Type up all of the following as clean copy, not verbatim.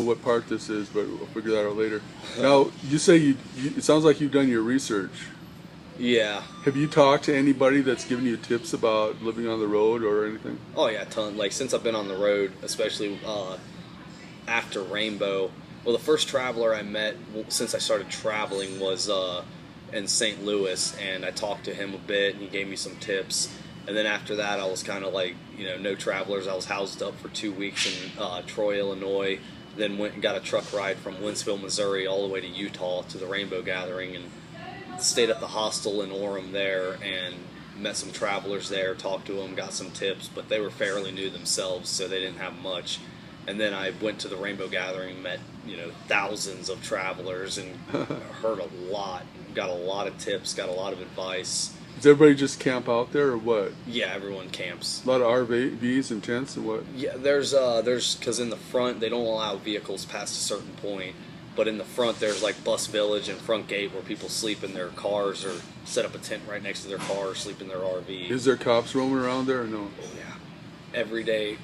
what part this is, but we'll figure that out later. Now, you say it sounds like you've done your research. Yeah. Have you talked to anybody that's given you tips about living on the road or anything? Oh yeah, ton. Like since I've been on the road, especially after Rainbow. Well, the first traveler I met since I started traveling was in St. Louis, and I talked to him a bit, and he gave me some tips. And then after that, I was kind of like, no travelers. I was housed up for 2 weeks in Troy, Illinois. Then went and got a truck ride from Wentzville, Missouri, all the way to Utah to the Rainbow Gathering, and stayed at the hostel in Orem there, and met some travelers there, talked to them, got some tips, but they were fairly new themselves, so they didn't have much. And then I went to the Rainbow Gathering, met thousands of travelers, and heard a lot, got a lot of tips, got a lot of advice. Does everybody just camp out there or what? Yeah, everyone camps. A lot of RVs and tents and what? Yeah, there's because in the front they don't allow vehicles past a certain point, but in the front there's like Bus Village and Front Gate where people sleep in their cars or set up a tent right next to their car or sleep in their RV. Is there cops roaming around there or no? Yeah. Every day,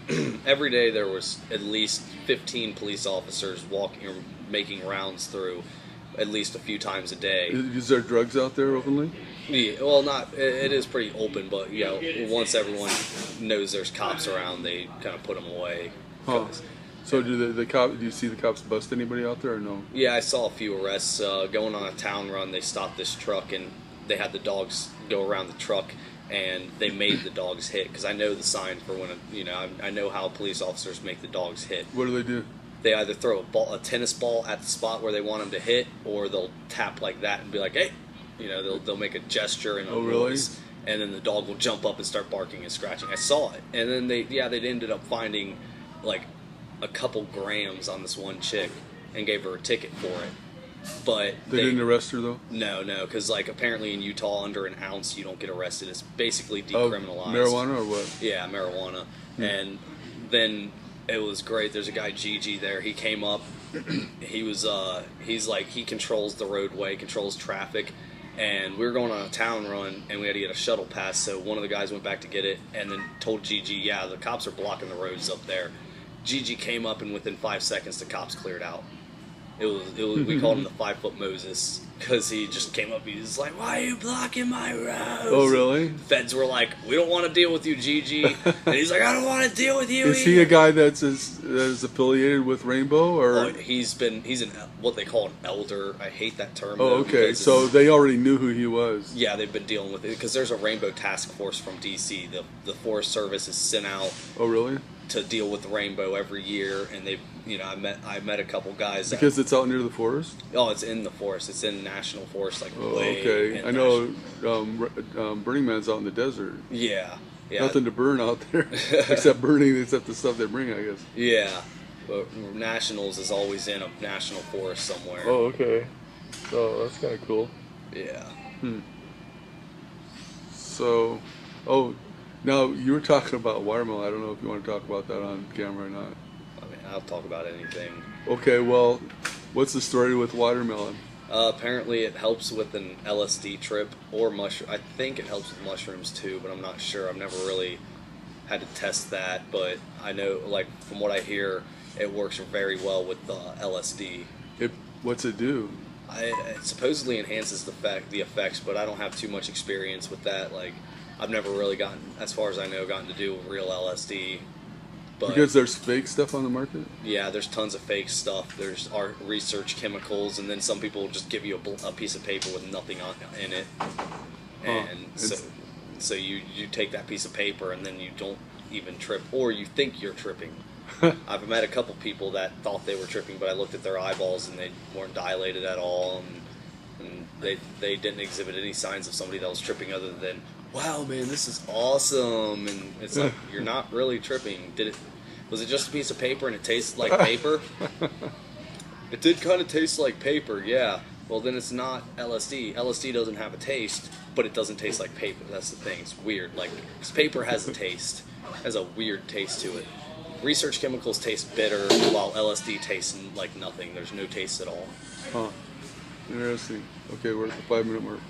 every day there was at least 15 police officers walking or making rounds through at least a few times a day. Is there drugs out there openly? Yeah, well, it is pretty open, but once everyone knows there's cops around, they kind of put them away. Huh. So do you see the cops bust anybody out there or no? Yeah, I saw a few arrests going on a town run. They stopped this truck and they had the dogs go around the truck, and they made the dogs hit, because I know the sign for when I know how police officers make the dogs hit. What do? They either throw a tennis ball at the spot where they want them to hit, or they'll tap like that and be like, "Hey," they'll make a gesture and a noise, and then the dog will jump up and start barking and scratching. I saw it, and then they ended up finding like a couple grams on this one chick and gave her a ticket for it. But they didn't arrest her though? No, because like apparently in Utah under an ounce you don't get arrested. It's basically decriminalized. Marijuana or what? Yeah, marijuana. And then it was great. There's a guy Gigi there. He came up. He controls the roadway, controls traffic, and we were going on a town run and we had to get a shuttle pass. So one of the guys went back to get it and then told Gigi, "Yeah, the cops are blocking the roads up there." Gigi came up and within 5 seconds the cops cleared out. It was we called him the 5-foot Moses, because he just came up. He was like, "Why are you blocking my roads?" Oh, really? The feds were like, "We don't want to deal with you, Gigi." And he's like, "I don't want to deal with you." Is he a guy that is affiliated with Rainbow, or? Oh, he's what they call an elder. I hate that term. Oh, okay. So they already knew who he was. Yeah, they've been dealing with it because there's a Rainbow Task Force from DC. The Forest Service is sent out. Oh, really? To deal with the rainbow every year, and they, I met a couple guys. Because it's out near the forest. Oh, it's in the forest. It's in national forest, like way. Okay, I know. Burning Man's out in the desert. Yeah. Nothing to burn out there except the stuff they bring, I guess. Yeah, but Nationals is always in a national forest somewhere. Oh, okay. So that's kind of cool. Yeah. So, now, you were talking about watermelon. I don't know if you want to talk about that on camera or not. I mean, I'll talk about anything. Okay, well, what's the story with watermelon? Apparently it helps with an LSD trip or mushroom. I think it helps with mushrooms too, but I'm not sure. I've never really had to test that, but I know, like, from what I hear, it works very well with the LSD. What's it do? It supposedly enhances the effects, but I don't have too much experience with that. Like, I've never really as far as I know, gotten to do with real LSD. But because there's fake stuff on the market? Yeah, there's tons of fake stuff. There's research chemicals, and then some people just give you a piece of paper with nothing in it. And so you take that piece of paper, and then you don't even trip, or you think you're tripping. I've met a couple people that thought they were tripping, but I looked at their eyeballs, and they weren't dilated at all, and they didn't exhibit any signs of somebody that was tripping other than, "Wow, man, this is awesome." And it's like, you're not really tripping. Was it just a piece of paper and it tasted like paper? It did kind of taste like paper, yeah. Well, then it's not LSD. LSD doesn't have a taste, but it doesn't taste like paper. That's the thing. It's weird. Like, 'cause paper has a taste. Has a weird taste to it. Research chemicals taste bitter, while LSD tastes like nothing. There's no taste at all. Huh. Interesting. Okay, we're at the 5-minute mark.